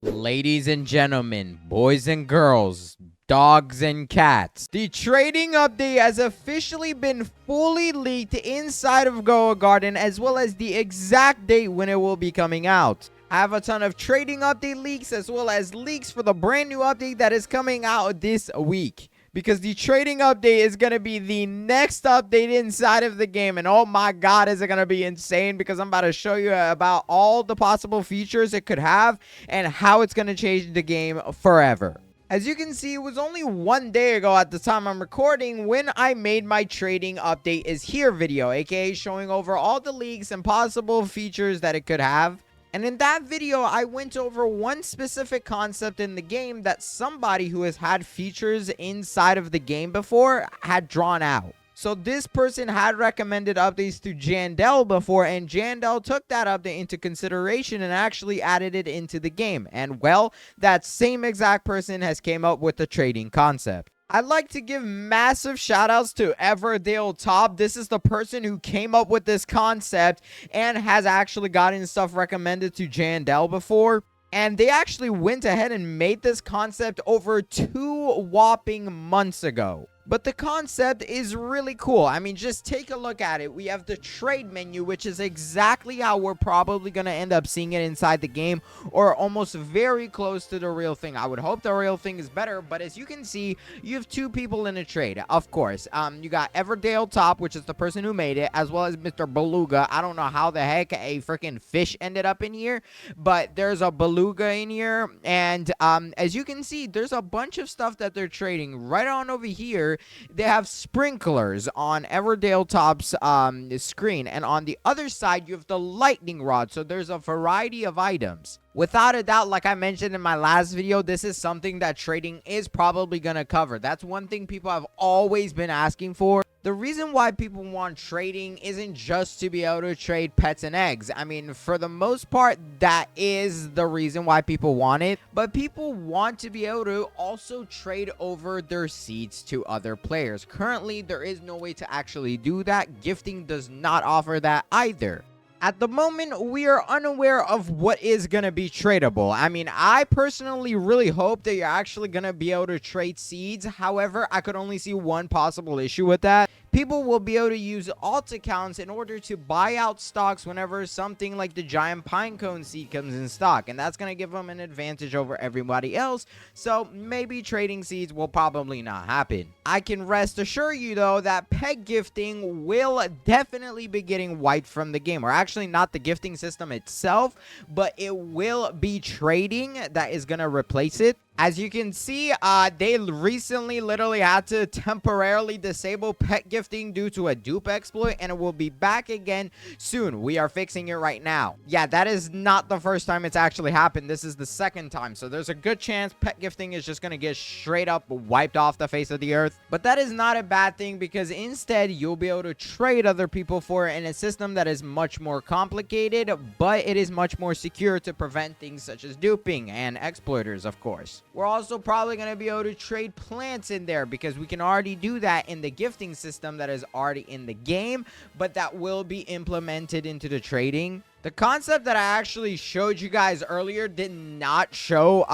Ladies and gentlemen, boys and girls, dogs and cats, the trading update has officially been fully leaked inside of Goa Garden, as well as the exact date when it will be coming out. I have a ton of trading update leaks as well as leaks for the brand new update that is coming out this week. Because the trading update is going to be the next update inside of the game. And oh my god, is it going to be insane, because I'm about to show you about all the possible features it could have and how it's going to change the game forever. As you can see, it was only one day ago at the time I'm recording when I made my trading update is here video, aka showing over all the leaks and possible features that it could have. And in that video, I went over one specific concept in the game that somebody who has had features inside of the game before had drawn out. So this person had recommended updates to Jandel before, and Jandel took that update into consideration and actually added it into the game. And well, that same exact person has came up with the trading concept. I'd like to give massive shout outs to Everdale Top. This is the person who came up with this concept and has actually gotten stuff recommended to Jandel before. And they actually went ahead and made this concept over 2 whopping months ago. But the concept is really cool. I mean, just take a look at it. We have the trade menu, which is exactly how we're probably going to end up seeing it inside the game, or almost very close to the real thing. I would hope the real thing is better, but as you can see, you have 2 people in a trade, of course. You got Everdale Top, which is the person who made it, as well as Mr. Beluga. I don't know how the heck a freaking fish ended up in here, but there's a Beluga in here, and as you can see, there's a bunch of stuff that they're trading. Right on over here, they have sprinklers on Everdale Top's screen, and on the other side you have the lightning rod. So there's a variety of items. Without a doubt, like I mentioned in my last video, this is something that trading is probably going to cover. That's one thing people have always been asking for. The reason why people want trading isn't just to be able to trade pets and eggs. I mean, for the most part, that is the reason why people want it. But people want to be able to also trade over their seeds to other players. Currently, there is no way to actually do that. Gifting does not offer that either. At the moment, we are unaware of what is going to be tradable. I mean, I personally really hope that you're actually going to be able to trade seeds. However, I could only see one possible issue with that. People will be able to use alt accounts in order to buy out stocks whenever something like the giant pinecone seed comes in stock. And that's going to give them an advantage over everybody else. So maybe trading seeds will probably not happen. I can rest assure you, though, that pet gifting will definitely be getting wiped from the game. Or actually not the gifting system itself, but it will be trading that is going to replace it. As you can see, they recently literally had to temporarily disable pet gifting due to a dupe exploit, and it will be back again soon. We are fixing it right now. Yeah, that is not the first time it's actually happened. This is the second time, so there's a good chance pet gifting is just going to get straight up wiped off the face of the earth. But that is not a bad thing, because instead, you'll be able to trade other people for it in a system that is much more complicated, but it is much more secure to prevent things such as duping and exploiters, of course. We're also probably going to be able to trade plants in there, because we can already do that in the gifting system that is already in the game, but that will be implemented into the trading. The concept that I actually showed you guys earlier did not show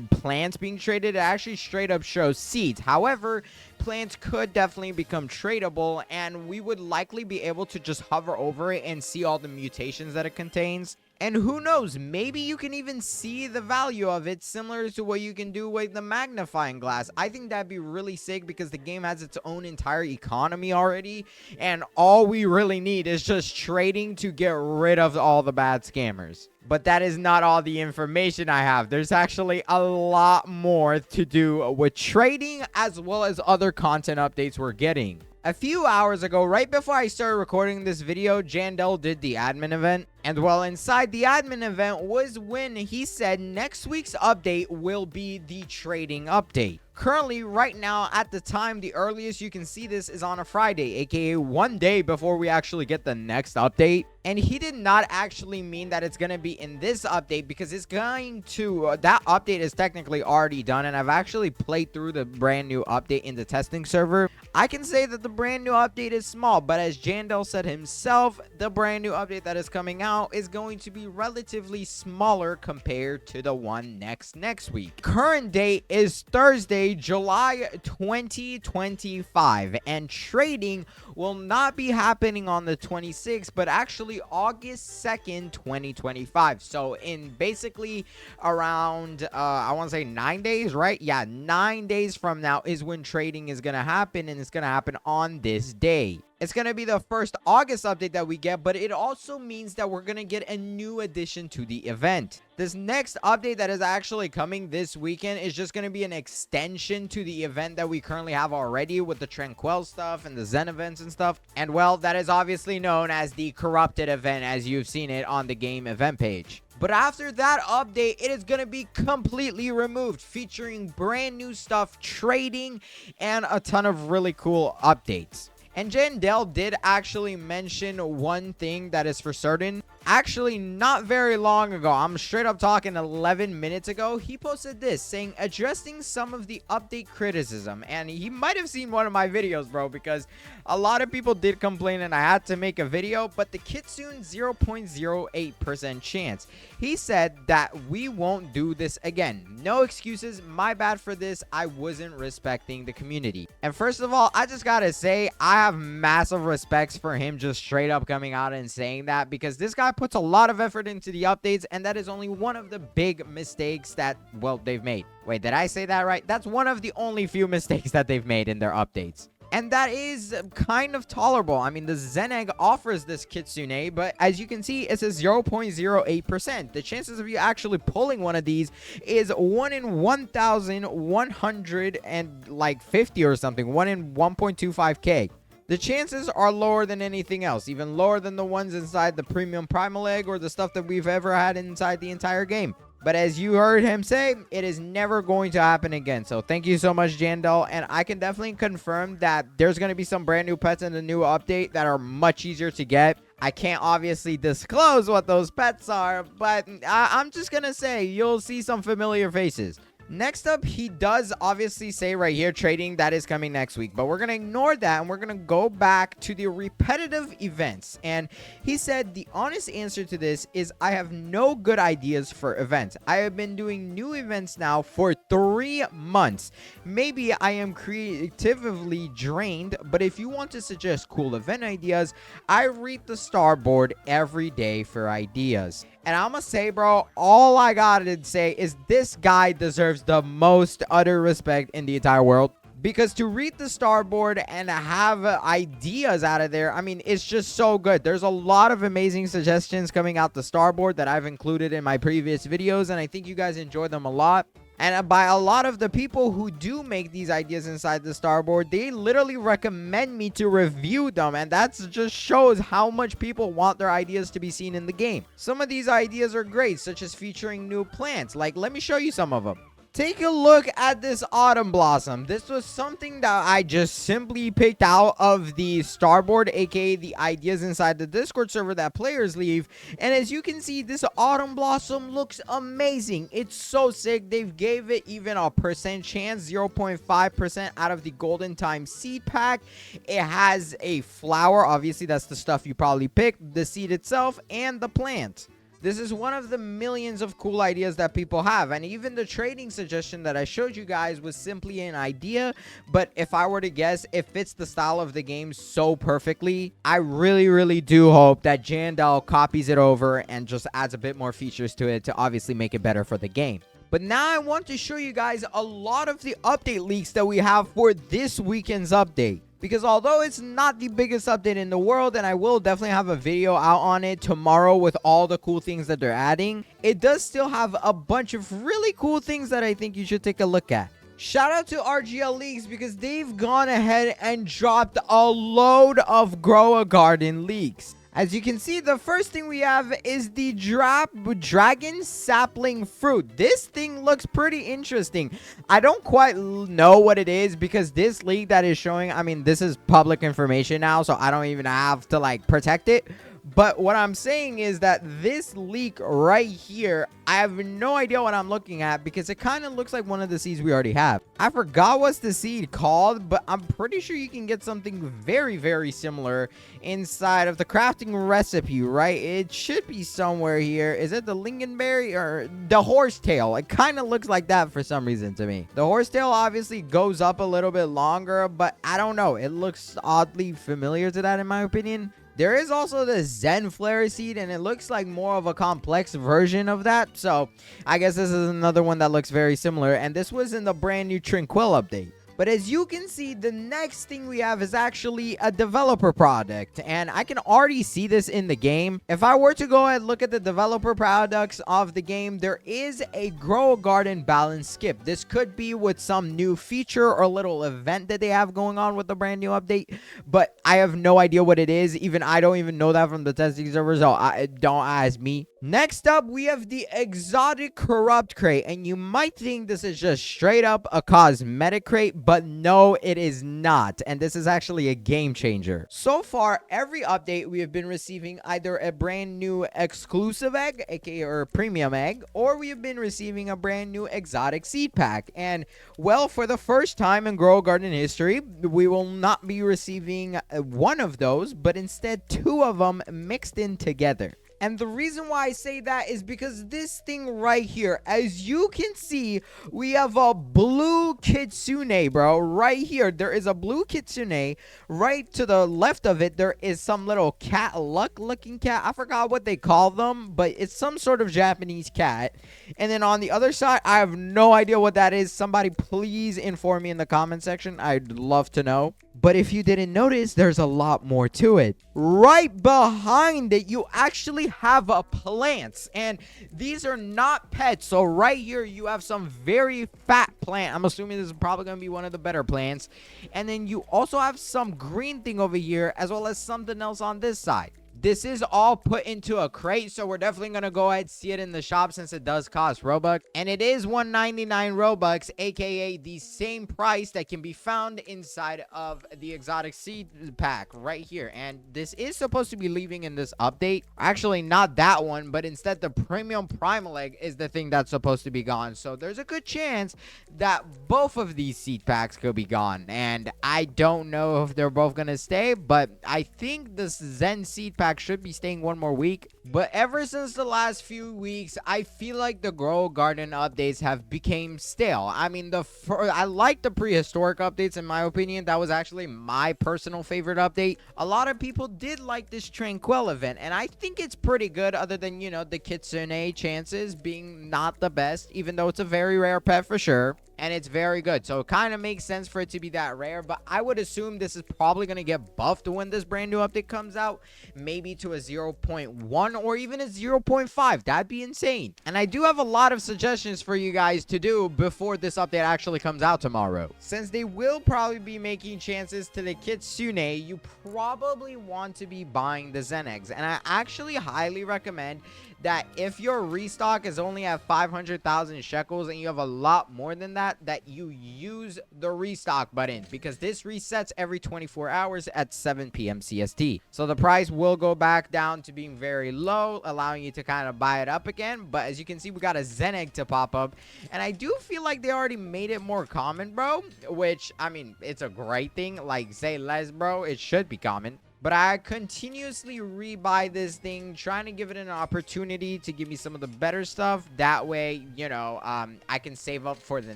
plants being traded. It actually straight up shows seeds. However, plants could definitely become tradable, and we would likely be able to just hover over it and see all the mutations that it contains. And who knows, maybe you can even see the value of it, similar to what you can do with the magnifying glass. I think that'd be really sick, because the game has its own entire economy already, and all we really need is just trading to get rid of all the bad scammers. But that is not all the information I have. There's actually a lot more to do with trading, as well as other content updates we're getting. A few hours ago, right before I started recording this video, Jandel did the admin event. And well, inside the admin event was when he said next week's update will be the trading update. Currently, right now, at the time, the earliest you can see this is on a Friday, aka one day before we actually get the next update. And he did not actually mean that it's going to be in this update, because it's going to, that update is technically already done, and I've actually played through the brand new update in the testing server. I can say that the brand new update is small, but as Jandel said himself, the brand new update that is coming out is going to be relatively smaller compared to the one next week. Current date is Thursday, July 2025, and trading will not be happening on the 26th, but actually August 2nd, 2025. So in basically around, I want to say 9 days, right? Yeah, 9 days from now is when trading is going to happen, and it's going to happen on this day. It's going to be the first August update that we get, but it also means that we're going to get a new addition to the event. This next update that is actually coming this weekend is just going to be an extension to the event that we currently have already with the Tranquil stuff and the Zen events and stuff. And well, that is obviously known as the Corrupted event, as you've seen it on the game event page. But after that update, it is going to be completely removed, featuring brand new stuff, trading, and a ton of really cool updates. And Jandel did actually mention one thing that is for certain. Actually, not very long ago, I'm straight up talking 11 minutes ago, he posted this saying, addressing some of the update criticism. And he might have seen one of my videos, bro, because a lot of people did complain and I had to make a video. But the Kitsune 0.08% chance. He said that we won't do this again. No excuses. My bad for this. I wasn't respecting the community. And first of all, I just gotta say, I have massive respects for him just straight up coming out and saying that, because this guy puts a lot of effort into the updates, and that is only one of the big mistakes that, well, they've made. Wait, did I say that right? That's one of the only few mistakes that they've made in their updates. And that is kind of tolerable. I mean, the Zen Egg offers this Kitsune, but as you can see, it's a 0.08%. The chances of you actually pulling one of these is 1 in 1,150 or something. 1 in 1.25k. The chances are lower than anything else, even lower than the ones inside the premium primal egg or the stuff that we've ever had inside the entire game. But as you heard him say, it is never going to happen again. So thank you so much, Jandel. And I can definitely confirm that there's going to be some brand new pets in the new update that are much easier to get. I can't obviously disclose what those pets are, but I'm just going to say you'll see some familiar faces. Next up, he does obviously say right here, trading that is coming next week, but we're going to ignore that and we're going to go back to the repetitive events. And he said the honest answer to this is I have no good ideas for events. I have been doing new events now for 3 months. Maybe I am creatively drained, but if you want to suggest cool event ideas, I read the star board every day for ideas. And I'm gonna say, bro, all I gotta say is this guy deserves the most utter respect in the entire world. Because to read the star board and have ideas out of there, I mean, it's just so good. There's a lot of amazing suggestions coming out the star board that I've included in my previous videos, and I think you guys enjoy them a lot. And by a lot of the people who do make these ideas inside the starboard, they literally recommend me to review them. And that just shows how much people want their ideas to be seen in the game. Some of these ideas are great, such as featuring new plants. Like, let me show you some of them. Take a look at this autumn blossom. This was something that I just simply picked out of the starboard, aka the ideas inside the Discord server that players leave. And as you can see, this autumn blossom looks amazing. It's so sick. They've gave it even a percent chance, 0.5% out of the golden time seed pack. It has a flower. Obviously, that's the stuff you probably picked, the seed itself, and the plant. This is one of the millions of cool ideas that people have. And even the trading suggestion that I showed you guys was simply an idea. But if I were to guess, it fits the style of the game so perfectly. I really do hope that Jandel copies it over and just adds a bit more features to it to obviously make it better for the game. But now I want to show you guys a lot of the update leaks that we have for this weekend's update. Because although it's not the biggest update in the world, and I will definitely have a video out on it tomorrow with all the cool things that they're adding, it does still have a bunch of really cool things that I think you should take a look at. Shout out to RGL Leaks because they've gone ahead and dropped a load of Grow a Garden leaks. As you can see, the first thing we have is the dragon sapling fruit. This thing looks pretty interesting. I don't quite know what it is because this leak that is showing, I mean, this is public information now, so I don't even have to like protect it. But what I'm saying is that this leak right here, I have no idea what I'm looking at because it kind of looks like one of the seeds we already have. I forgot what's the seed called, but I'm pretty sure you can get something very, very similar inside of the crafting recipe, right? It should be somewhere here. Is it the lingonberry or the horsetail? It kind of looks like that for some reason to me. The horsetail obviously goes up a little bit longer, but I don't know. It looks oddly familiar to that in my opinion. There is also the Zen Flare seed, and it looks like more of a complex version of that. So I guess this is another one that looks very similar. And this was in the brand new Tranquil update. But as you can see, the next thing we have is actually a developer product. And I can already see this in the game. If I were to go ahead and look at the developer products of the game, there is a Grow a Garden balance skip. This could be with some new feature or little event that they have going on with the brand new update. But I have no idea what it is. Even I don't even know that from the testing server, so don't ask me. Next up, we have the exotic corrupt crate. And you might think this is just straight up a cosmetic crate, but no, it is not. And this is actually a game changer. So far, every update we have been receiving either a brand new exclusive egg, aka or premium egg, or we have been receiving a brand new exotic seed pack. And well, for the first time in Grow a Garden history, we will not be receiving one of those, but instead two of them mixed in together. And the reason why I say that is because this thing right here, as you can see, we have a blue kitsune, bro. Right here, there is a blue kitsune. Right to the left of it, there is some little cat, luck-looking cat. I forgot what they call them, but it's some sort of Japanese cat. And then on the other side, I have no idea what that is. Somebody please inform me in the comment section. I'd love to know. But if you didn't notice, there's a lot more to it. Right behind it, you actually have plants. And these are not pets. So right here, you have some very fat plant. I'm assuming this is probably going to be one of the better plants. And then you also have some green thing over here, as well as something else on this side. This is all put into a crate, so we're definitely going to go ahead and see it in the shop since it does cost Robux. And it is 199 Robux, aka the same price that can be found inside of the exotic seed pack right here. And this is supposed to be leaving in this update. Actually, not that one, but instead the premium primal egg is the thing that's supposed to be gone. So there's a good chance that both of these seed packs could be gone. And I don't know if they're both going to stay, but I think this Zen seed pack should be staying one more week. But ever since the last few weeks, I feel like the Grow a Garden updates have become stale. I mean, I like the prehistoric updates in my opinion. That was actually my personal favorite update. A lot of people did like this Tranquil event, and I think it's pretty good, other than, you know, the Kitsune chances being not the best, even though it's a very rare pet for sure. And it's very good, so it kind of makes sense for it to be that rare. But I would assume this is probably going to get buffed when this brand new update comes out, maybe to a 0.1 or even a 0.5. That'd be insane. And I do have a lot of suggestions for you guys to do before this update actually comes out tomorrow. Since they will probably be making chances to the Kitsune, you probably want to be buying the Zen eggs. And I actually highly recommend that if your restock is only at 500,000 shekels and you have a lot more than that, that you use the restock button, because this resets every 24 hours at 7 p.m. CST. So the price will go back down to being very low, allowing you to kind of buy it up again. But as you can see, we got a Zen egg to pop up, and I do feel like they already made it more common, bro, which, I mean, it's a great thing. Like, say less, bro, it should be common. But I continuously rebuy this thing, trying to give it an opportunity to give me some of the better stuff. That way, you know, I can save up for the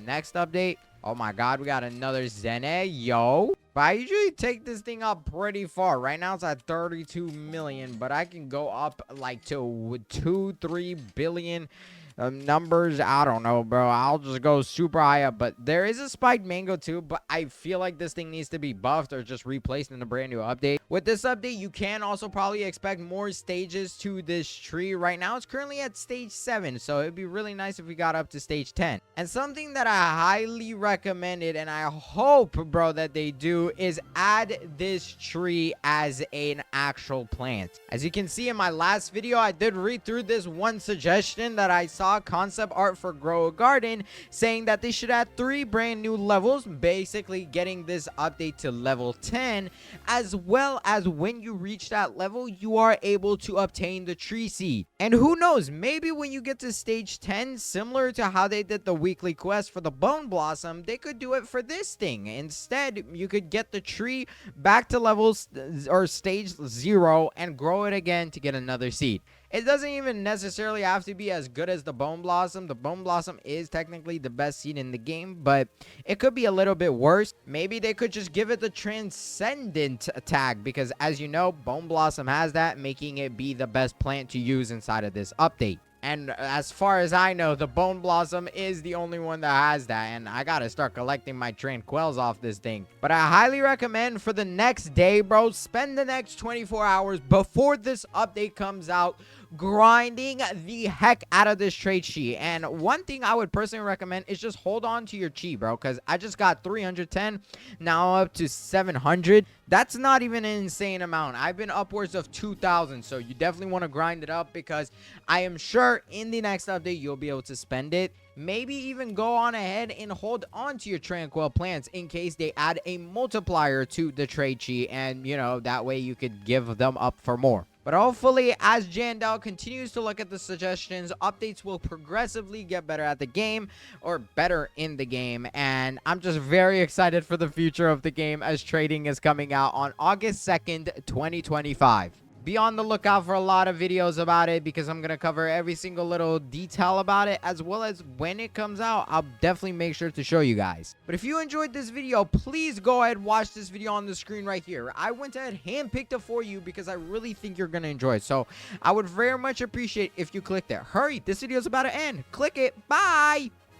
next update. Oh my god, we got another Zen egg, yo. But I usually take this thing up pretty far. Right now it's at 32 million, but I can go up like to 2-3 billion numbers, I don't know, bro. I'll just go super high up. But there is a spiked mango too, but I feel like this thing needs to be buffed or just replaced in a brand new update. With this update, you can also probably expect more stages to this tree. Right now, it's currently at stage 7, so it'd be really nice if we got up to stage 10. And something that I highly recommended, and I hope, bro, that they do, is add this tree as an actual plant. As you can see in my last video, I did read through this one suggestion that I saw concept art for Grow a Garden saying that they should add 3 brand new levels, basically getting this update to level 10, as well as when you reach that level, you are able to obtain the tree seed. And who knows, maybe when you get to stage 10, similar to how they did the weekly quest for the Bone Blossom, they could do it for this thing. Instead, you could get the tree back to levels or stage 0 and grow it again to get another seed. It doesn't even necessarily have to be as good as the Bone Blossom. The Bone Blossom is technically the best seed in the game, but it could be a little bit worse. Maybe they could just give it the Transcendent tag, because as you know, Bone Blossom has that, making it be the best plant to use inside of this update. And as far as I know, the Bone Blossom is the only one that has that. And I gotta start collecting my Tranquils off this thing. But I highly recommend for the next day, bro, spend the next 24 hours before this update comes out grinding the heck out of this trade chi. And one thing I would personally recommend is just hold on to your chi, bro, because I just got 310, now up to 700. That's not even an insane amount. I've been upwards of 2,000, so you definitely want to grind it up, because I am sure in the next update you'll be able to spend it. Maybe even go on ahead and hold on to your Tranquil plants in case they add a multiplier to the trade chi, and you know, that way you could give them up for more. But hopefully, as Jandel continues to look at the suggestions, updates will progressively get better at the game, or better in the game. And I'm just very excited for the future of the game, as trading is coming out on August 2nd, 2025. Be on the lookout for a lot of videos about it, because I'm going to cover every single little detail about it, as well as when it comes out, I'll definitely make sure to show you guys. But if you enjoyed this video, please go ahead and watch this video on the screen right here. I went ahead, handpicked it for you, because I really think you're going to enjoy it. So I would very much appreciate if you clicked it. Hurry, this video is about to end. Click it. Bye.